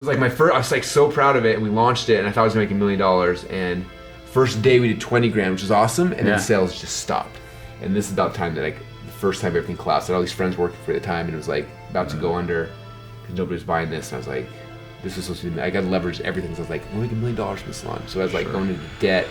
was like my first, I was like so proud of it, and we launched it, and I thought I was gonna make $1 million, and first day we did 20 grand, which was awesome, and then sales just stopped. And this is about the time that, like, the first time everything collapsed. I had all these friends working for the time, and it was like about to go under, because nobody was buying this, and I was like, this is supposed to be, I gotta leverage everything, so I was like, we'll make $1 million from this launch. So I was like going into debt.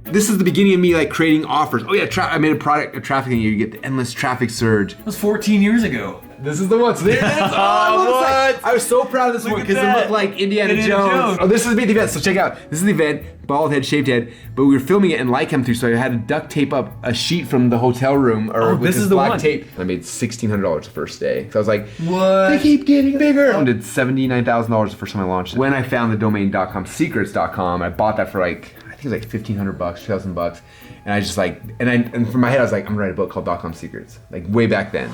This is the beginning of me like creating offers. Oh yeah, I made a product, a trafficking. You get the endless traffic surge. That was 14 years ago. This is the one. So there it is. Oh, what? I was so proud of this one because it looked like Indiana Jones. Oh, this is the event. So check out. This is the event. Bald head, shaved head. But we were filming it in Lightroom 3, so I had to duct tape up a sheet from the hotel room with this this is the black one. tape. I made $1,600 the first day. So I was like, What? they keep getting bigger. I did $79,000 the first time I launched it. When I found the domain .com, I bought that for like, I think it was like $1,500, $2,000. And I just like, and from my head I was like, I'm gonna write a book called .com Secrets, like way back then.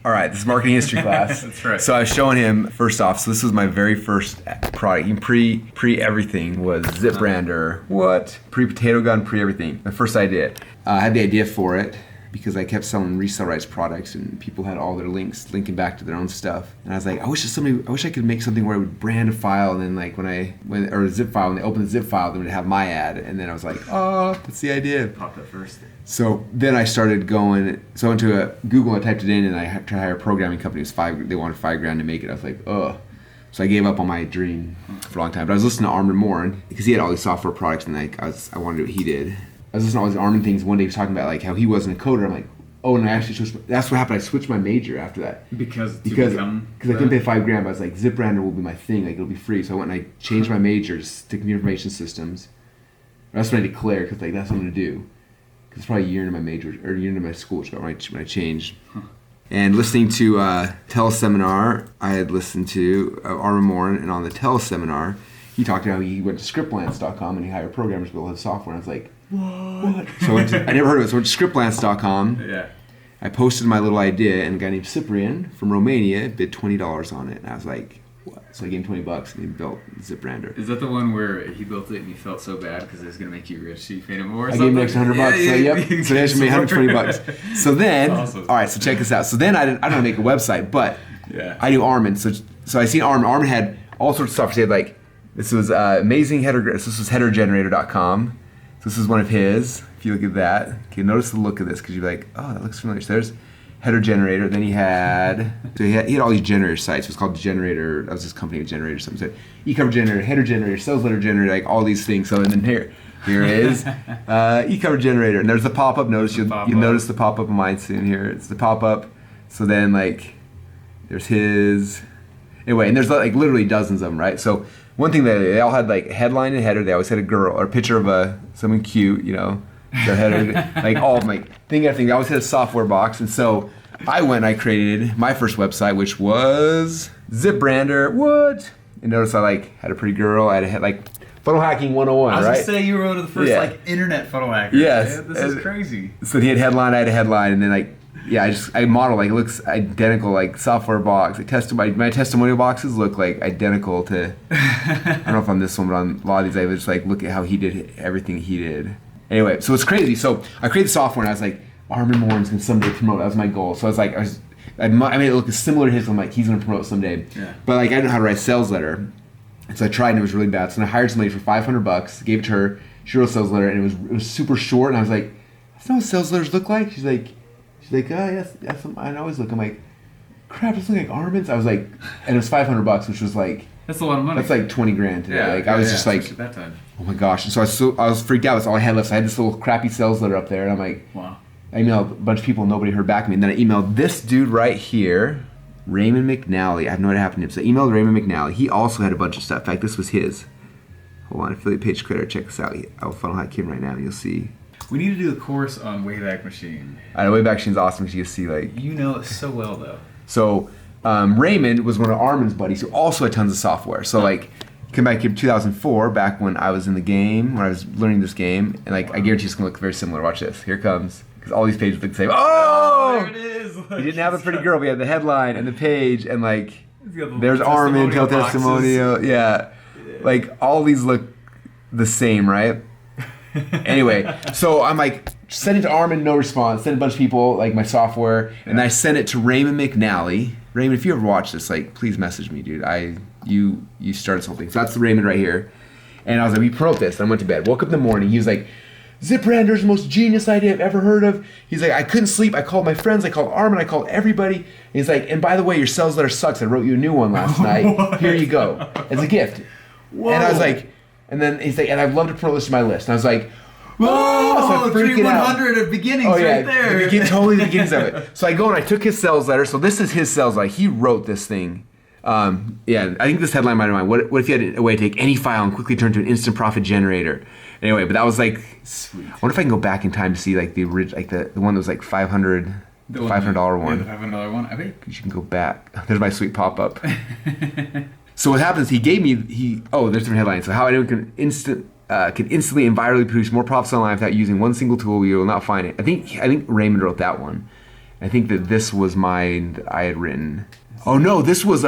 All right, this is marketing history class. That's right. So I was showing him, first off, so this was my very first product. Even pre everything was Zip Brander. What? Pre potato gun, pre everything. My first idea. I had the idea for it because I kept selling resale rights products and people had all their links linking back to their own stuff. And I was like, I wish I could make something where I would brand a file and then like or a zip file, when they open the zip file, then it would have my ad. And then I was like, oh, that's the idea. Popped up first. So then I started going, so I went to Google, I typed it in, and I tried to hire a programming company. They wanted $5,000 to make it. I was like, ugh. So I gave up on my dream for a long time. But I was listening to Armin Morin because he had all these software products, and like I wanted to do what he did. I was listening to all these Armin things. One day he was talking about like how he wasn't a coder. I'm like, oh, and I actually switched. That's what happened. I switched my major after that Because I couldn't pay $5,000. But I was like, Zip Brander will be my thing. Like it'll be free. So I went and I changed my majors to computer information systems. That's what I declared because like that's what I'm gonna do. It's probably a year into my major, or a year into my school when I changed. And listening to teleseminar, I had listened to Armin Morin, and on the teleseminar, he talked about how he went to scriptlance.com and he hired programmers to build his software. And I was like, what? So I never heard of it. So I went to scriptlance.com. Yeah. I posted my little idea, and a guy named Cyprian from Romania bid $20 on it. And I was like, what? So I gave him $20 and he built Zip Brander. Is that the one where he built it and you felt so bad because it was going to make you rich so you paid him more or I something? gave him an extra $100. So yep. So they actually made $120. So then, awesome. All right. So check this out. So then I don't know how to make a website, but Yeah. I knew Armin. So I seen Armin. Armin had all sorts of stuff. He had like, this was amazing header. This was headergenerator.com. So this is one of his. If you look at that, okay, notice the look of this because you're like, oh, that looks familiar. So there's header generator. Then he had all these generator sites. It was called Generator. That was his company, Generator something. So e-cover generator, header generator, sales letter generator, like all these things. So and then here is e-cover generator, and there's the pop-up. Notice you'll notice the pop-up of mine soon. Here it's the pop-up. So then like there's his. Anyway, and there's like literally dozens of them, right? So one thing that they all had like headline and header. They always had a girl or a picture of someone cute, you know. The header, like all of them, like everything. They always had a software box, and so I went and I created my first website, which was Zip Brander. What? And notice I like had a pretty girl. I had like funnel hacking 101, I was right? gonna say you were one of the first like internet funnel hackers. Yes, Man. This is crazy. So he had headline, I had a headline, and then like I modeled like it looks identical, like software box. Like my testimonial boxes look like identical to. I don't know if on this one, but on a lot of these, I just like look at how he did everything he did. Anyway, so it's crazy. So I created the software, and I was like, Armin Morin's gonna someday promote. That was my goal. So I was like, I made it look similar to his. I'm like, he's gonna promote someday. Yeah. But like, I didn't know how to write a sales letter, and so I tried, and it was really bad. So then I hired somebody for $500, gave it to her. She wrote a sales letter, and it was super short. And I was like, that's not what sales letters look like. She's like, She's like, oh, yes, I always look. I'm like, crap, it's like Armin's. I was like, and it was $500, which was like, that's a lot of money. that's like 20 grand today. Like I was just like, at that time. oh my gosh. And so I was freaked out. That's all I had left. So I had this little crappy sales letter up there, and I'm like, wow. I emailed a bunch of people, and nobody heard back from me. And then I emailed this dude right here, Raymond McNally. I have no idea what happened to him. So I emailed Raymond McNally. He also had a bunch of stuff. In fact, this was his. Hold on, affiliate page creator. Check this out. I'll funnel hack him right now. You'll see. We need to do a course on Wayback Machine. I know Wayback Machine's awesome because you can see like. You know it so well though. So Raymond was one of Armin's buddies who also had tons of software. So like, come back here 2004, back when I was in the game, when I was learning this game, and like I guarantee it's gonna look very similar. Watch this. Here it comes. Because all these pages look the same. Oh! There it is. He didn't have a pretty girl. We had the headline and the page, and like, there's Armin, tell testimonial. Yeah. Like, all these look the same, right? Anyway, so I'm like, send it to Armin, no response. Send a bunch of people, like my software, and I sent it to Raymond McNally. Raymond, if you ever watch this, like, please message me, dude. You started something. So that's the Raymond right here. And I was like, we promote this. And I went to bed. Woke up in the morning. He was like, ZipRander's the most genius idea I've ever heard of. He's like, I couldn't sleep. I called my friends. I called Armin. I called everybody. And he's like, and by the way, your sales letter sucks. I wrote you a new one last night. Here you go. It's a gift. Whoa. And I was like, and then he's like, and I'd love to promote this to my list. And I was like, whoa, so 100 of beginnings right there. Totally the beginnings of it. So I go and I took his sales letter. So this is his sales letter. He wrote this thing. Yeah, I think this headline might have mine. What if you had a way to take any file and quickly turn it to an instant profit generator? Anyway, but that was like, sweet. I wonder if I can go back in time to see like the original, like the one that was like $500 one. Yeah, the $500 one. I bet you can go back. There's my sweet pop up. So what happens? He gave me there's different headlines. So how anyone can instantly and virally produce more profits online without using one single tool. You will not find it. I think Raymond wrote that one. I think that this was mine that I had written. Oh no, this was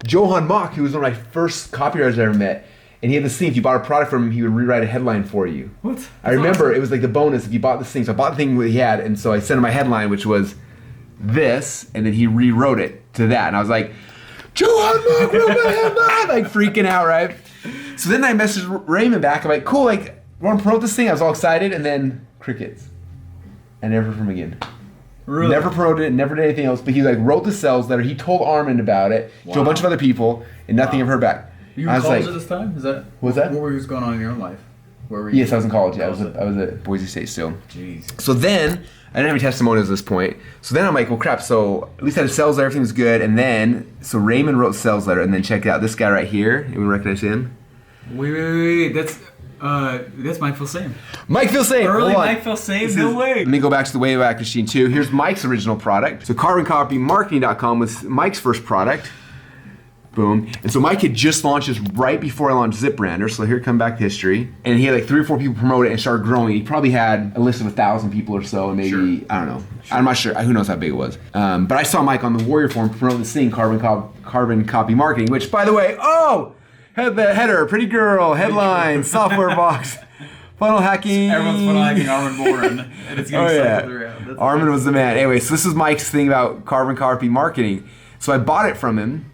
Johan Mock, who was one of my first copywriters I ever met. And he had this thing, if you bought a product from him, he would rewrite a headline for you. What? That's I remember awesome. It was like the bonus if you bought this thing. So I bought the thing that he had, and so I sent him my headline, which was this, and then he rewrote it to that. And I was like, Johan Mock wrote my headline! Like freaking out, right? So then I messaged Raymond back. I'm like, cool, like, want to promote this thing? I was all excited, and then crickets. I never heard from him again. Really? Never promoted it, never did anything else, but he like wrote the sales letter. He told Armin about it, to a bunch of other people, and nothing ever heard back. You were in college at this time? Is that what was that? What was going on in your own life? Where were you? Yes, I was in college. Yeah, I was at Boise State still. Jeez. So then I didn't have any testimonials at this point. So then I'm like, well, crap. So at least I had a sales letter, everything was good, and then so Raymond wrote the sales letter, and then check it out. This guy right here. Anyone recognize him? Wait. That's Mike Filsaime. Mike Filsaime. Early Mike Filsaime? No way. Let me go back to the Wayback Machine too. Here's Mike's original product. So carbonCopyMarketing.com was Mike's first product. Boom. And so Mike had just launched this right before I launched ZipRander. So here come back to history. And he had like 3 or 4 people promote it and started growing. He probably had a list of 1,000 people or so, and maybe, sure. I don't know. Sure. I'm not sure. Who knows how big it was. But I saw Mike on the Warrior Forum promote this thing, Carbon Copy Marketing, which, by the way, had the header, pretty girl, headline, software box, funnel hacking. Everyone's funnel hacking Armin Boren, and it's getting cycled around. That's Armin was the man. Anyway, so this is Mike's thing about Carbon Copy Marketing. So I bought it from him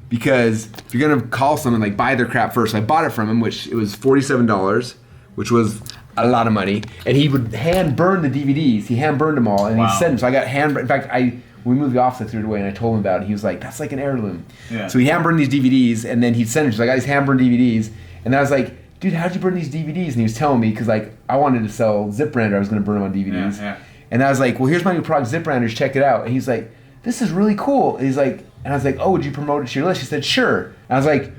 because if you're gonna call someone, like, buy their crap first. So I bought it from him, which it was $47, which was a lot of money. And he would hand burn the DVDs. He hand burned them all, and he sent them. So I got in fact, when we moved the office, I threw it away, and I told him about it. He was like, that's like an heirloom. Yeah. So he hand burned these DVDs, and then he'd send them. So I got these hand burned DVDs, and then I was like, dude, how'd you burn these DVDs? And he was telling me, because like I wanted to sell ZipRander, I was going to burn them on DVDs. Yeah. And I was like, well, here's my new product, ZipRanders, check it out. And he's like, this is really cool. And he's like, and I was like, oh, would you promote it to your list? He said, sure. And I was like,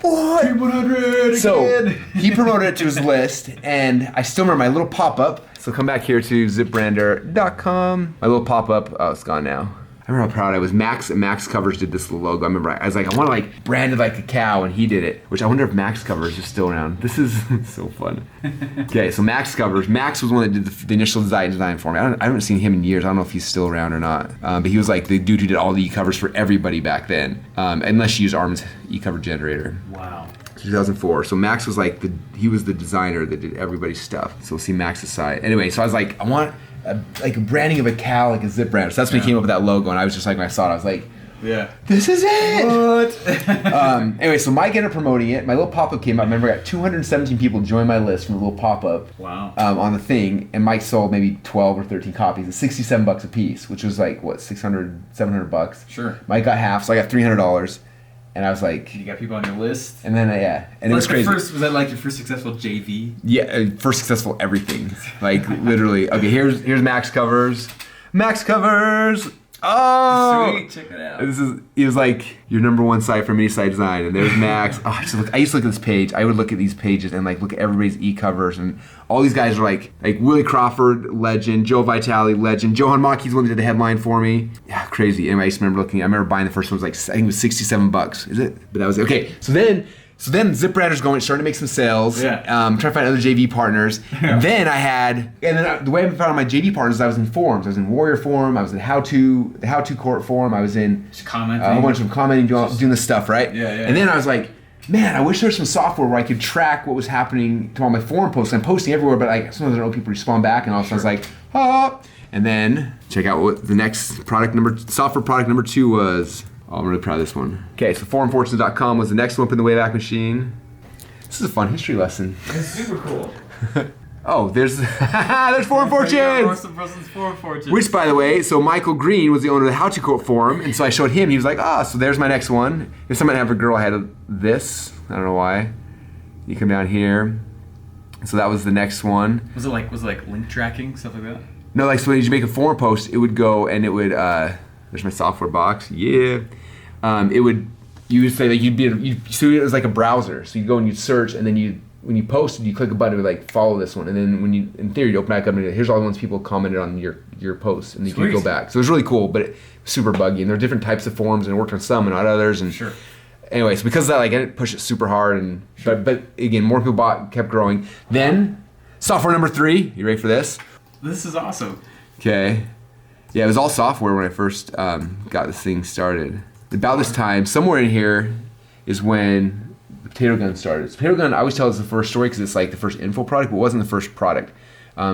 what? Team 100 So he promoted it to his list, and I still remember my little pop-up. So come back here to ziprander.com. My little pop-up, oh, it's gone now. I remember how proud I was. Max Covers did this little logo. I remember I was like, I want to like brand it like a cow, and he did it. Which I wonder if Max Covers is still around. This is so fun. Okay, so Max Covers. Max was one that did the initial design for me. I haven't seen him in years. I don't know if he's still around or not. But he was like the dude who did all the e-covers for everybody back then. Unless you use Armin's e-cover generator. Wow. 2004. So Max was like he was the designer that did everybody's stuff. So we'll see Max's side. Anyway, so I was like, I want like a branding of a cow, like a ZipRander. So that's when he came up with that logo, and I was just like, when I saw it, I was like, Yeah. This is it. What? Anyway, so Mike ended up promoting it. My little pop-up came out. I remember I got 217 people join my list from the little pop-up. Wow. On the thing, and Mike sold maybe 12 or 13 copies at $67 a piece, which was like what, 600, 700 bucks. Sure. Mike got half, so I got $300, and I was like, You got people on your list? and then and it was crazy. Was that like your first successful JV? Yeah, first successful everything, like literally. Okay, here's Max covers. Max covers. Oh, Sweet, check it out. It was like your number one site for mini site design, and there's Max. Oh, I used to look at this page. I would look at these pages and like look at everybody's e-covers, and all these guys are like Willie Crawford, legend, Joe Vitale, legend, Johan Maki's one that did the headline for me. Yeah, crazy. Anyway, I just remember looking. I remember buying the first one. It was like I think it was $67. Is it? But that was it. Okay. So then ZipRander's starting to make some sales. Yeah. Trying to find other JV partners. Yeah. Then the way I found my JV partners is I was in forums. I was in Warrior Forum. I was in the How To Court Forum. I was in Just commenting. a whole bunch of commenting, doing this stuff, right? Yeah. And then I was like, man, I wish there was some software where I could track what was happening to all my forum posts. I'm posting everywhere, but sometimes I don't know people respond back, and all of a sudden I was like, ah. And then check out what the next software product number 2 was. Oh, I'm really proud of this one. Okay, so forumfortunes.com was the next one up in the Wayback Machine. This is a fun history lesson. It's super cool. Oh, there's Forum Fortunes! Russell Brunson's Forum Fortunes. Which, by the way, so Michael Green was the owner of the How To Quote Forum, and so I showed him. He was like, so there's my next one. If someone had a girl, I had this. I don't know why. You come down here. So that was the next one. Was it like link tracking, stuff like that? No, like so when you make a forum post, it would go and it would. There's my software box. Yeah. You would say like so it was like a browser. So you go and you search, and then when you posted, you click a button to like follow this one, and then when you in theory you open back up and here's all the ones people commented on your post, and you can go back. So it was really cool, but super buggy. And there are different types of forums, and it worked on some and not others. And sure. Anyway, so because of that, like I didn't push it super hard, and but again, more people kept growing. Then software number 3. You ready for this? This is awesome. Okay. Yeah, it was all software when I first got this thing started. About this time, somewhere in here, is when the Potato Gun started. So Potato Gun, I always tell it's the first story because it's like the first info product, but it wasn't the first product.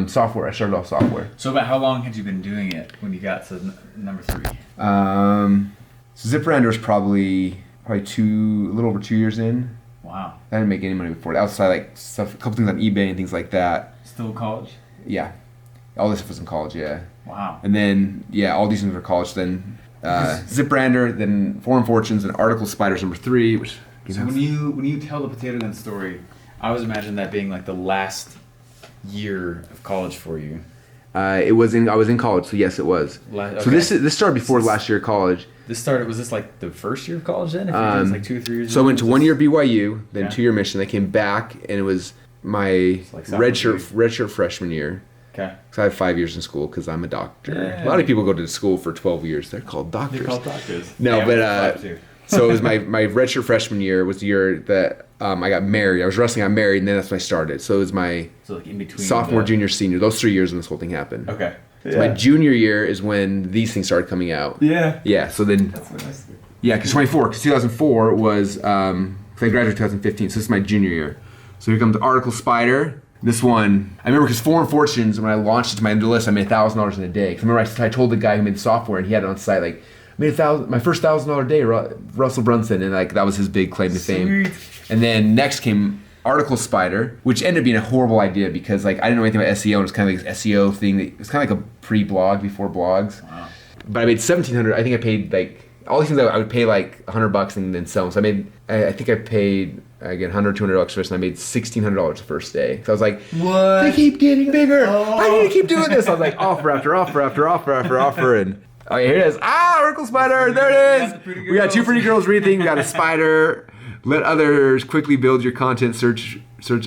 Software, I started off software. So about how long had you been doing it when you got to number 3? So ZipRender was probably a little over 2 years in. Wow. I didn't make any money before. Outside like stuff, a couple things on eBay and things like that. Still college? Yeah. All this stuff was in college, yeah. Wow. And then, all these things were college. Then ZipRender, then Forum Fortunes, and Article Spiders number 3. Which so when you tell the Potato Gun story, I always imagine that being like the last year of college for you. I was in college, so yes, it was. Okay. So this started before last year of college. Was this like the first year of college then? If you did like 2 or 3 years. So I went to 1 year BYU, then 2 year mission. I came back, and it was my redshirt freshman year. Okay. So I have 5 years in school because I'm a doctor. Yeah. A lot of people go to school for 12 years. They're called doctors. They're called doctors. No, yeah, but so it was my redshirt freshman year was the year that I got married. I was wrestling, got married, and then that's when I started. So it was my like in between sophomore, junior, senior. Those 3 years when this whole thing happened. Okay. So my junior year is when these things started coming out. Yeah. Yeah. So then. That's nice. Yeah, because 2004 was because I graduated 2015. So this is my junior year. So here comes the Article Spider. This one, I remember because Forum Fortunes, when I launched it to my under list, I made $1,000 in a day. Because remember, I told the guy who made the software, and he had it on site, like, I made my first $1,000 day, Russell Brunson, and like that was his big claim to fame. And then next came Article Spider, which ended up being a horrible idea because like I didn't know anything about SEO, and it was kind of like this SEO thing. It was kind of like a pre-blog before blogs. Wow. But I made $1,700. I think I paid like all these things. I would pay like $100 and then sell them. So I think I paid again $100, $200 for this, and I made $1,600 the first day. So I was like, what? They keep getting bigger. I need to keep doing this. I was like, offer after offer after offer after offer, and okay, here it is. Article Spider. There it is. We got 2 pretty girls reading. We got a spider. Let others quickly build your content. Search.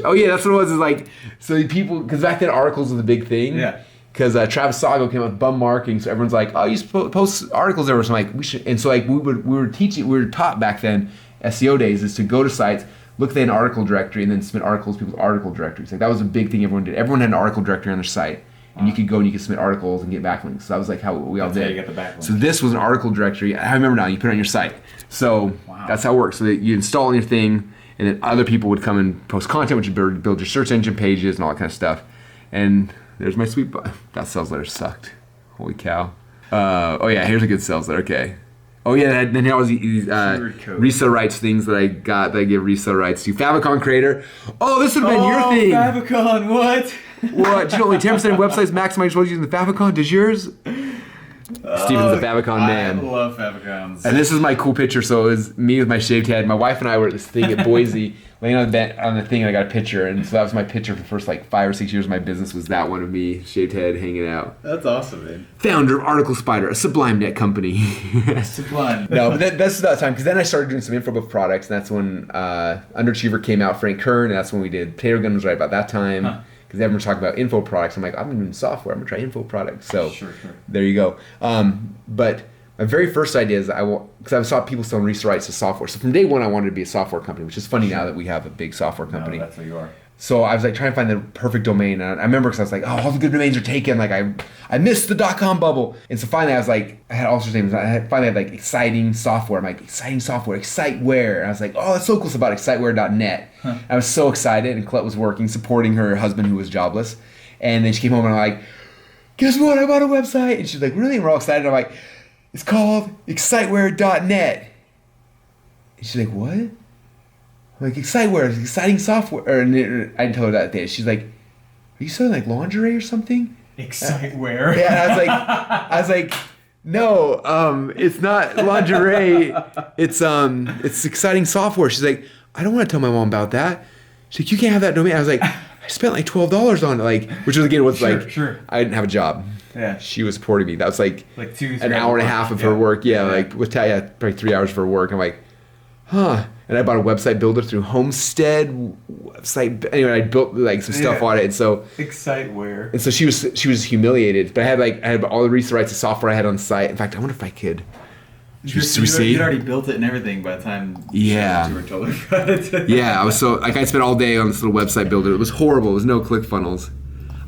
Oh yeah, that's what it was. Is like so people because back then articles was a big thing. Yeah. Because Travis Sago came up with bum marking, so everyone's like, "Oh, you post articles there." So I'm like, we should. And so like we were taught back then, SEO days, is to go to sites, look at an article directory, and then submit articles to people's article directories. Like that was a big thing everyone did. Everyone had an article directory on their site, and you could go and you could submit articles and get backlinks. So that was like how we all did. How you got the backlinks. So this was an article directory. I remember now. You put it on your site. So that's how it works. So that you install on your thing, and then other people would come and post content, which would build your search engine pages and all that kind of stuff. And there's my sweet that sales letter sucked. Holy cow. Oh yeah, here's a good sales letter. Okay. Oh yeah, then he always these Keyword code. resale rights things that I got that I give resale rights to. Favicon creator. Oh, this would have been your thing. Favicon, what? What? Do you know only 10% of websites maximize using the Favicon? Does yours? Steven's the Favicon man. I love Favicons. And this is my cool picture. So it was me with my shaved head. My wife and I were at this thing at Boise, laying on the thing, and I got a picture. And so that was my picture for the first like 5 or 6 years of my business. Was that one of me, shaved head, hanging out. That's awesome, man. Founder of Article Spider, a Sublime Net company. Sublime. No, but that's about time because then I started doing some info book products, and that's when Underachiever came out. Frank Kern, and that's when we did Potato Gun was right about that time. Huh. Because everyone's talking about info products. I'm like, I'm doing software. I'm gonna try info products. So Sure. there you go. But my very first idea is because I saw people selling resale rights to software. So from day one, I wanted to be a software company, which is funny now that we have a big software company. No, that's what you are. So I was like trying to find the perfect domain. And I remember because I was like, oh, all the good domains are taken. Like I missed the .com bubble. And so finally I was like, I had all sorts of names. Finally had like exciting software. I'm like, exciting software, Exciteware. And I was like, oh, that's so cool. It's about exciteware.net. Huh. I was so excited. And Colette was working, supporting her husband who was jobless. And then she came home and I'm like, guess what? I bought a website. And she's like, really? And we're all excited. I'm like, it's called exciteware.net. And she's like, what? I'm like, Exciteware, it's exciting software. And I told her that day. She's like, are you selling like lingerie or something? Exciteware. Yeah, and I was like, no, it's not lingerie. It's exciting software. She's like, I don't want to tell my mom about that. She's like, you can't have that domain. I was like, I spent like $12 on it, like, which was again was Sure. I didn't have a job. Yeah. She was supporting me. That was like 2 an hour and a half of her work. Yeah, like with probably 3 hours of her work. I'm like, huh. And I bought a website builder through Homestead website. Anyway, I built like some stuff on it, and so Exciteware. And so she was humiliated. But I had all the resale rights to software I had on the site. In fact, I wonder if I could. You'd already built it and everything by the time you were told about it. Yeah, I was so like I spent all day on this little website builder. It was horrible. It was no ClickFunnels.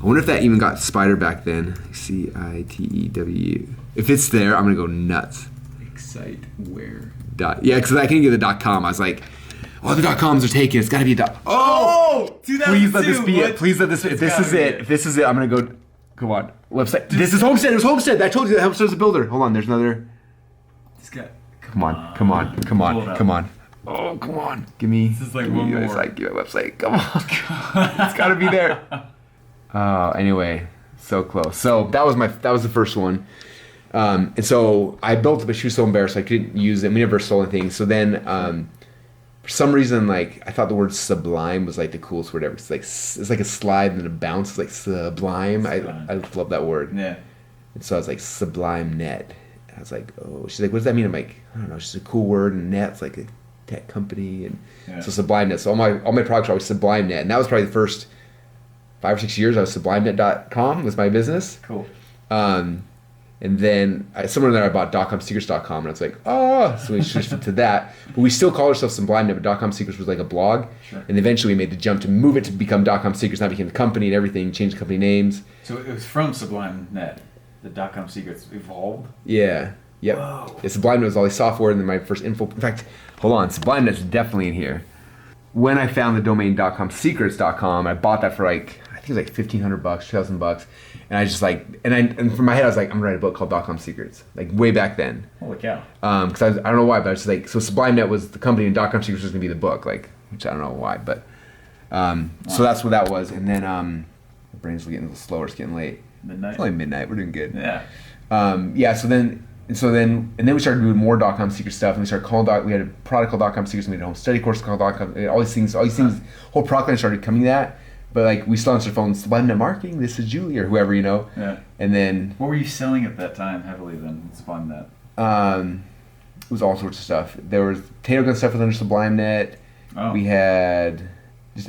I wonder if that even got Spider back then. Citew. If it's there, I'm gonna go nuts. Exciteware. Yeah, because I couldn't get the .com. I was like, oh, the .coms are taken. It's got to be a Oh! Please let this be it. Please let this. If this is it, I'm gonna go. Come on, website. This is Homestead. It was Homestead. I told you that Homestead's a builder. Hold on. There's another. Come on. Oh, come on. Give me. This is like one more. Like, give me a website. Come on. It's got to be there. Anyway, so close. So that was the first one. And so I built it, but she was so embarrassed I couldn't use it. We never sold anything. So then, for some reason, like I thought the word sublime was like the coolest word ever. It's like a slide and then a bounce. It's like sublime. I love that word. Yeah. And so I was like Sublime Net. I was like, oh. She's like, what does that mean? I'm like, I don't know. She's a cool word, and net's like a tech company, and so Sublime Net. So all my products are always Sublime Net, and that was probably the first 5 or 6 years. I was SublimeNet.com was my business. Cool. And then somewhere in there I bought .comsecrets.com, and I was like, oh, so we switched it to that. But we still call ourselves SublimeNet, but .com Secrets was like a blog. Sure. And eventually we made the jump to move it to become .com Secrets. Now it became the company and everything, changed the company names. So it was from SublimeNet. The .com Secrets evolved? Yeah. Yep. Whoa. Yeah, SublimeNet was all these software, and then my first info. In fact, hold on, SublimeNet's definitely in here. When I found the domain .comsecrets.com, I bought that for like, I think it was like $1,500, $2,000. And I just like, and from my head I was like, I'm gonna write a book called .com Secrets, like way back then. Holy cow. Because I don't know why, but I was just like, so SublimeNet was the company and .com Secrets was gonna be the book, like, which I don't know why, but so that's what that was. And then my brain's getting a little slower, it's getting late. Midnight. It's only midnight, we're doing good. Yeah. So then we started doing more .com Secret stuff, and we started calling we had a product called .com Secrets, and we had a home study course called .com, all these things, whole product line started coming to that. But like we still answered the phone, SublimeNet Marketing, this is Julie, or whoever, you know. Yeah. And then what were you selling at that time heavily then, SublimeNet? It was all sorts of stuff. There was Potato Gun stuff was under SublimeNet. Oh. We had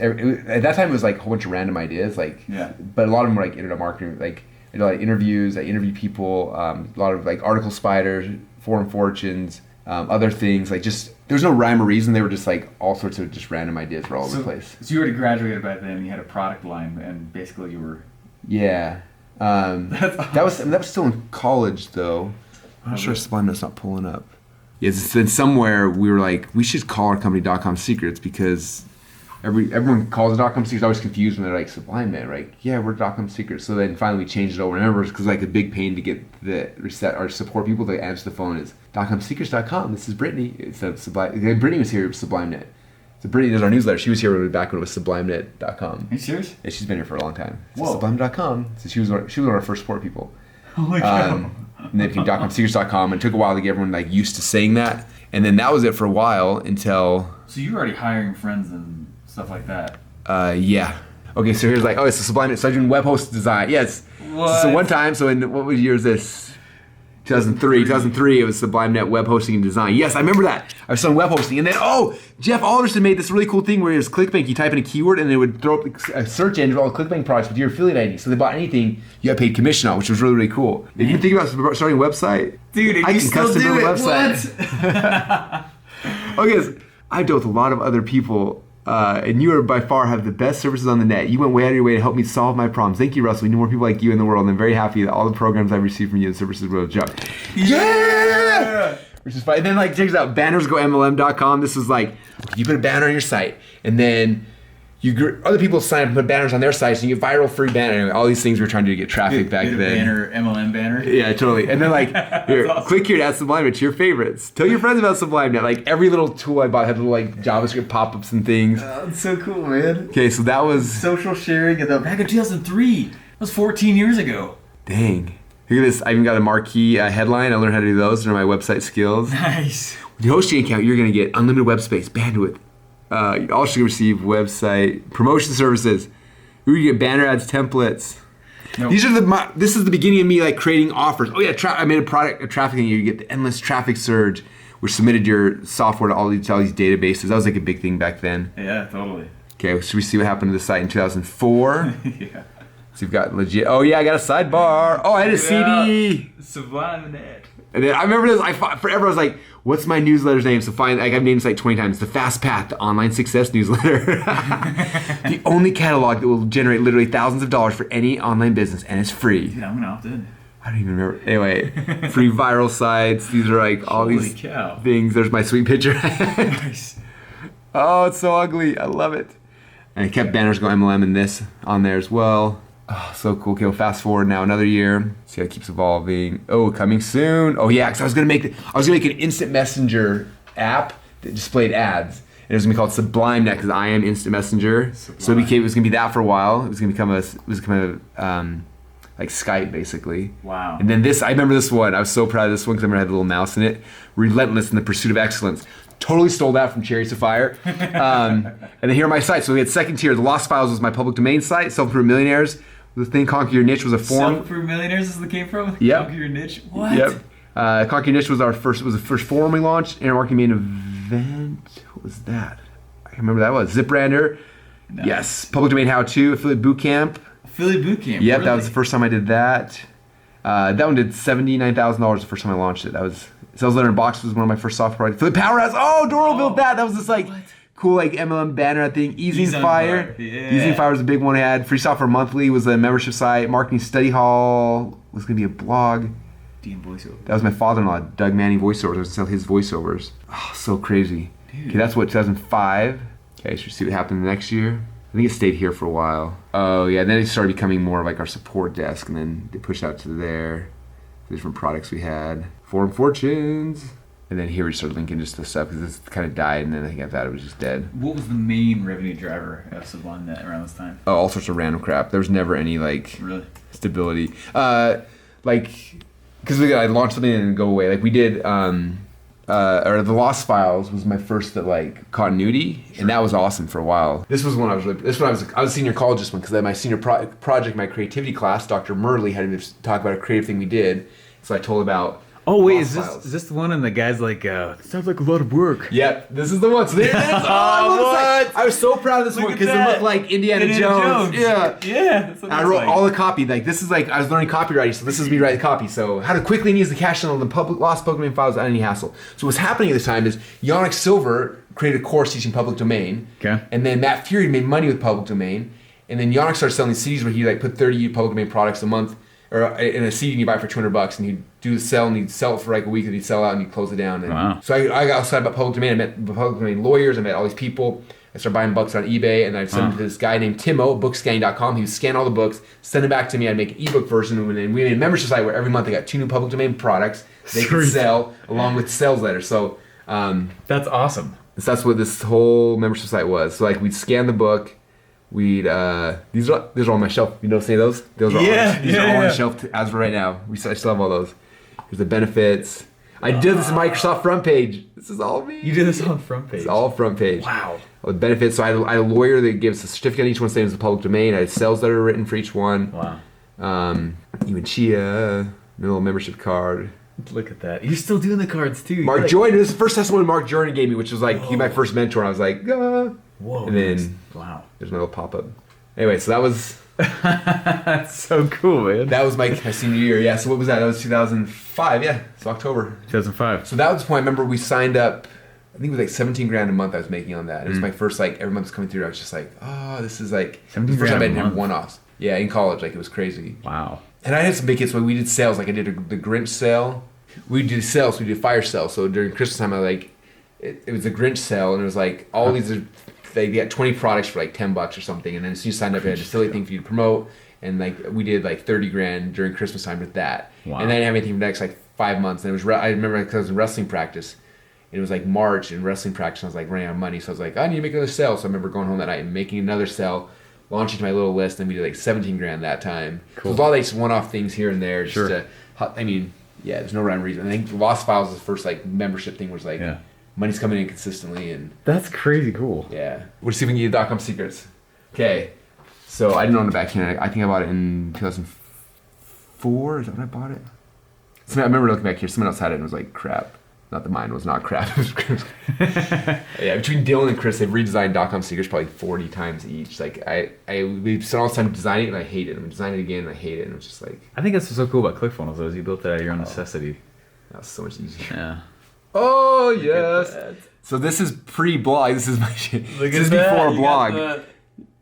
at that time it was like a whole bunch of random ideas, like. Yeah. But a lot of them were like internet marketing, like I did a lot of interviews. I interviewed people, a lot of like article spiders, forum fortunes, other things. Like just there was no rhyme or reason. They were just like all sorts of just random ideas were all over the place. So you already graduated by then. And you had a product line, and basically you were. Yeah. That's awesome. That was still in college though. I'm not sure SublimeNet's not pulling up. Yeah, then somewhere we were like, we should call our company .com Secrets because everyone calls it .com secrets. I was confused when they're like SublimeNet, right? Yeah, we're .com secrets. So then finally we changed it over. Remember, because like a big pain to get the reset or support people to answer the phone is .comsecrets.com. This is Brittany. Instead of Sublime. Brittany was here at SublimeNet. So Brittany does our newsletter. She was here back when it was SublimeNet.com. Are you serious? Yeah, she's been here for a long time. So Whoa. Sublime.com. So she was one of our first support people. Holy cow. And then it became .comsecrets.com. And it took a while to get everyone like used to saying that. And then that was it for a while until. So you were already hiring friends and stuff like that. Yeah. Okay, so here's like, it's a SublimeNet. So I'm doing web host design. Yes. What? So one time, what year is this? 2003. 2003, it was SublimeNet web hosting and design. Yes, I remember that. I was selling web hosting. And then, Jeff Alderson made this really cool thing where it was ClickBank. You type in a keyword and it would throw up a search engine of all the ClickBank products with your affiliate ID. So they bought anything, you got paid commission on, which was really, really cool. If you think about starting a website, Dude, I you can still custom do build a it. website. What? Okay, so I've dealt with a lot of other people, and you are by far have the best services on the net. You went way out of your way to help me solve my problems. Thank you, Russell. We need more people like you in the world, and I'm very happy that all the programs I've received from you and services will job. Yeah! Which is fine. And then check this out, bannersgomlm.com. This is like, you put a banner on your site, and then other people sign up and put banners on their sites, and you get viral free banner. All these things we were trying to get traffic back then. Banner, MLM banner. Yeah, totally. And then here, awesome. Click here to add SublimeNet to your favorites. Tell your friends about SublimeNet. Like every little tool I bought had little JavaScript pop-ups and things. That's so cool, man. Okay, so that was Social sharing back in 2003. That was 14 years ago. dang. Look at this. I even got a marquee headline. I learned how to do those. They're my website skills. Nice. With your hosting account, you're going to get unlimited web space, bandwidth. You also receive website promotion services. You get banner ads, templates. Nope. This is the beginning of me creating offers. Oh yeah, I made a traffic thing. You get the endless traffic surge, which submitted your software to all these databases. That was a big thing back then. Yeah, totally. Okay, should we see what happened to the site in 2004? Yeah. So you've got legit. Oh yeah, I got a sidebar. Oh, I had a CD. SublimeNet. And then I remember this. Forever I was like, "What's my newsletter's name?" So I've named this 20 times. The Fast Path to Online Success Newsletter. The only catalog that will generate literally thousands of dollars for any online business, and it's free. Dude, I'm gonna opt in. I don't even remember. Anyway, free viral sites. These are all Holy these cow. things. There's my sweet picture. Nice. Oh, it's so ugly. I love it. And I kept banners going MLM and this on there as well. Oh, so cool. Okay, we'll fast forward now another year. See how it keeps evolving. Oh, coming soon. Oh yeah, because I was gonna make an instant messenger app that displayed ads. And it was gonna be called SublimeNet because I am instant messenger. So it was gonna be that for a while. It was gonna become like Skype basically. Wow. And then I remember this one. I was so proud of this one because I remember it had a little mouse in it. Relentless in the pursuit of excellence. Totally stole that from Chariots of Fire. And then here are my sites. So we had second tier. The Lost Files was my public domain site. Self-Improved Millionaires. The thing Conquer Your Niche was a forum. Self-Improved Millionaires is the came from? Yep. Conquer Your Niche? What? Yep. Conquer Your Niche was the first forum we launched. Internet Marketing Main Event. What was that? I can't remember what that was. ZipBrander. Nice. Yes. Public Domain How To. Affiliate Bootcamp. Affiliate Bootcamp. Yep. Really? That was the first time I did that. That one did $79,000 the first time I launched it. That was Sales Letter in Box was one of my first software projects. Affiliate Powerhouse. Oh, Doro built that. That was this cool MLM banner thing. Easy and Fire. Yeah. Easy and Fire was a big one I had. Free Software Monthly was a membership site. Marketing Study Hall was going to be a blog. DM voiceover. That was my father-in-law, Doug Manning voiceovers. I was going to sell his voiceovers. Oh, so crazy. Dude. Okay, that's 2005. Okay, so we see what happened the next year. I think it stayed here for a while. Oh yeah, then it started becoming more of our support desk, and then they pushed out to there. The different products we had. Forum Fortunes. And then here we started linking just the stuff because this kind of died, and then I think after that it was just dead. What was the main revenue driver of SublimeNet around this time? Oh, all sorts of random crap. There was never any Really? stability. Because I launched something and it go away. We did, or the Lost Files was my first continuity, and that was awesome for a while. This was when I was a senior college this one because my senior project, my creativity class, Dr. Murley had to talk about a creative thing we did. So I told about. Oh wait, Lost is Files. this the one and the guy's sounds like a lot of work. Yep, this is the one. So there it is. I was so proud of this one because it looked like Indiana Jones. Yeah. Yeah. That's what I wrote all the copy. This is I was learning copywriting, so this is me writing copy. So how to quickly and use the cache on the lost public domain files without any hassle. So what's happening at this time is Yannick Silver created a course teaching public domain. Okay. And then Matt Fury made money with public domain. And then Yannick started selling CDs where he put 30 public domain products a month, or in a CD you buy for $200, and he'd do the sell, and he'd sell it for a week, and he'd sell out, and he'd close it down. And Wow. So I got excited about public domain. I met public domain lawyers. I met all these people. I started buying books on eBay, and I'd send them to this guy named Timo, bookscanning.com. He would scan all the books, send them back to me. I'd make an ebook version, and we made a membership site where every month I got 2 new public domain products they could sell along with sales letters. So that's awesome. So that's what this whole membership site was. So like we'd scan the book. These are on my shelf. You know, say those? Those are these are all on the shelf as of right now. I still have all those. Here's the benefits. I did this in Microsoft front page. This is all me. You did this on front page? It's all front page. Wow. All the benefits. So I had a lawyer that gives a certificate on each one saying it's the public domain. I had sales letter written for each one. Wow. Even Chia, little membership card. Look at that. You're still doing the cards too. Mark Jordan. This is the first testimony Mark Jordan gave me, which was like he's my first mentor. And I was like, whoa. And then wow. There's my little pop up. Anyway, so that was. That's so cool, man. That was my senior year. Yeah. So what was that? That was 2005. Yeah. So October. 2005. So that was the point. I remember we signed up. I think it was like 17 grand a month I was making on that. It was my first, like, every month was coming through. I was just like, oh, this is like 17 the first time I grand a did month? one-offs. Yeah, in college, like it was crazy. Wow. And I had some big hits when we did sales. Like I did the Grinch sale. We did sales. We did fire sales. So during Christmas time, I like it was a Grinch sale, and it was like all these are. They got 20 products for like $10 or something, and then as soon as you signed up, you had a silly thing for you to promote, and like we did like 30 grand during Christmas time with that. Wow. And then I didn't have anything for the next like 5 months. And it was I remember because I was in wrestling practice, and it was like March in wrestling practice. And I was like running out of money, so I was like, I need to make another sale. So I remember going home that night and making another sale, launching to my little list, and we did like 17 grand that time. Cool. So it was all like one-off things here and there. Just to, I mean, yeah, there's no rhyme or reason. I think Lost Files was the first like membership thing was like. Yeah. Money's coming in consistently, and that's crazy cool. Yeah, we're see if we can get .com secrets. Okay, so I didn't own it back here. I think I bought it in 2004. Is that when I bought it? So I remember looking back here. Someone else had it and was like, "Crap." Not that mine was not crap. Yeah, between Dylan and Chris, they've redesigned .com secrets probably 40 times each. Like we spent all this time designing it, and I hate it. And we designed it again, and I hate it. And it was just like. I think that's what's so cool about ClickFunnels, though, is you built that out of your own necessity. That was so much easier. Yeah. Oh yes. So this is pre-blog. This is my shit. Look this is that. before a You blog. got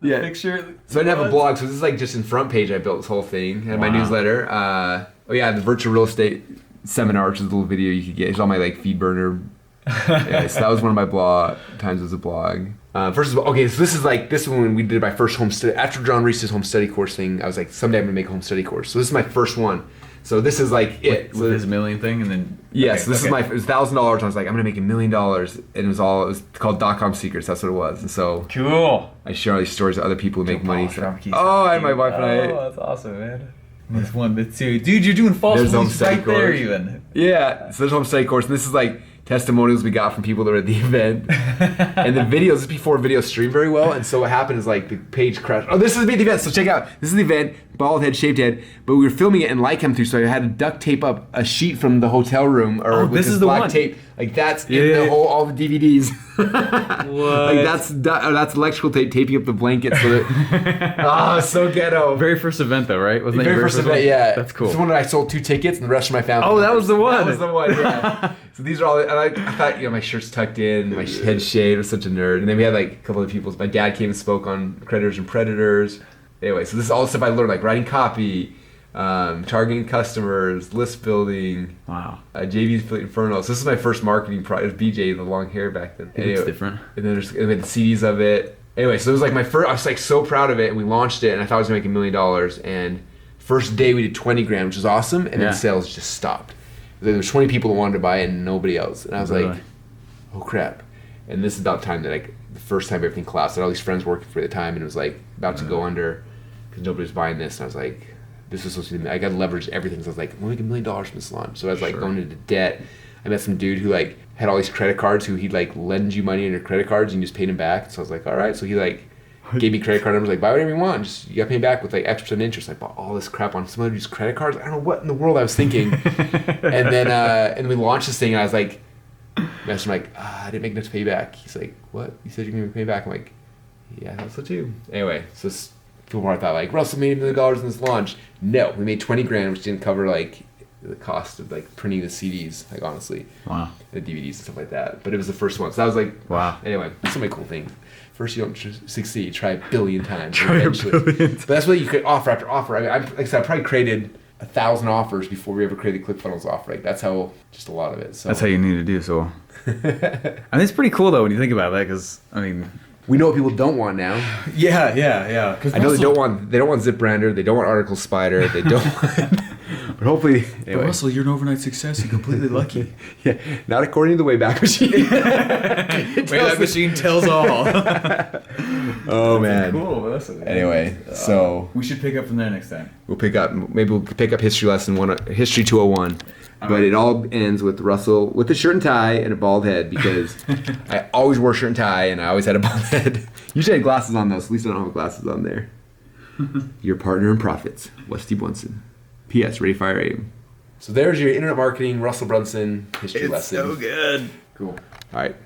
the picture. So I didn't have a blog. So this is like just in front page. I built this whole thing. I had my newsletter. Oh yeah, the virtual real estate seminar, which is a little video you could get. It's all my like feed burner. Yeah, so that was one of my blog times as a blog. First of all, okay, so this is when we did my first home study. After John reached his home study course thing, I was like, someday I'm gonna make a home study course. So this is my first one. So this is like it. With his million thing, and then so this is it was $1,000. I was like, I'm gonna make $1 million, and it was called .com secrets. That's what it was. And so cool. I share all these stories of other people who make money. So, I had my wife and I. Oh, that's awesome, man. This one, the two, dude, you're doing false beliefs right there, even. Yeah, so there's a home study course, and this is like testimonials we got from people that were at the event. And the videos, this is before videos streamed very well, and so what happened is like the page crashed. Oh, this is the event, so check out. This is the event, bald head, shaved head, but we were filming it in Lightroom through, so I had to duct tape up a sheet from the hotel room, or with this black tape. Like that's in the whole, all the DVDs. What? Like that's electrical tape taping up the blanket so that. So ghetto. Very first event though, right? Wasn't very first event, yeah. That's cool. It's the one that I sold 2 tickets and the rest of my family. Oh, that was the one. That was the one, yeah. So these are all, and I thought, my shirt's tucked in, my head shaved, I was such a nerd. And then we had like a couple of people, my dad came and spoke on Creditors and Predators. Anyway, so this is all the stuff I learned, like writing copy, targeting customers, list building. Wow. JV's Affiliate Inferno. So this is my first marketing project. It was BJ, the long hair back then. Anyway, it's different. And then we had the CDs of it. Anyway, so it was like my first, I was like so proud of it, and we launched it, and I thought I was gonna make $1 million. And first day we did 20 grand, which was awesome, and then sales just stopped. There was 20 people that wanted to buy it and nobody else. And I was like, oh crap. And this is about the time that the first time everything collapsed. I had all these friends working for the time, and it was like about to go under because nobody was buying this. And I was like, this is supposed to be, I got to leverage everything. So I was like, I'm going to make $1 million from this launch. So I was like going into debt. I met some dude who like had all these credit cards who he'd like lend you money on your credit cards and you just paid him back. So I was like, all right. So he like gave me credit card numbers, like buy whatever you want. Just you got to pay me back with like X% interest. I bought all this crap on some other dude's credit cards. I don't know what in the world I was thinking. And then we launched this thing, and I was like, I'm like, I didn't make enough to pay back. He's like, what? You said you're going to pay me back. I'm like, yeah, I thought so too. Anyway, so before I thought like, Russell made $1 million in this launch. No, we made 20 grand, which didn't cover like the cost of like printing the CDs, like honestly. Wow. The DVDs and stuff like that. But it was the first one. So I was like, wow. Anyway, that's so many cool things. First, you don't succeed. Try 1 billion times. Try eventually. 1 billion times. But that's what you could offer after offer. I mean, like I said, I probably created 1,000 offers before we ever created ClickFunnels offer. Like that's how, just a lot of it. So that's how you need to do. So, I mean, it's pretty cool though when you think about that, because I mean, We know what people don't want now. Yeah. I know they don't want Zip Brander. They don't want Article Spider. They don't want. But hopefully, anyway. But Russell, you're an overnight success. You're completely lucky. Yeah, not according to the Wayback Machine. Wayback Machine tells all. Oh man. Cool. Anyway, so we should pick up from there next time. we'll pick up history lesson 1, history 201. But it all ends with Russell with a shirt and tie and a bald head because I always wore shirt and tie and I always had a bald head. Usually I had glasses on though, so at least I don't have glasses on there. Your partner in profits, Rusty Brunson. P.S. Ready, fire, aim. So there's your internet marketing Russell Brunson history lesson. So good. Cool. All right.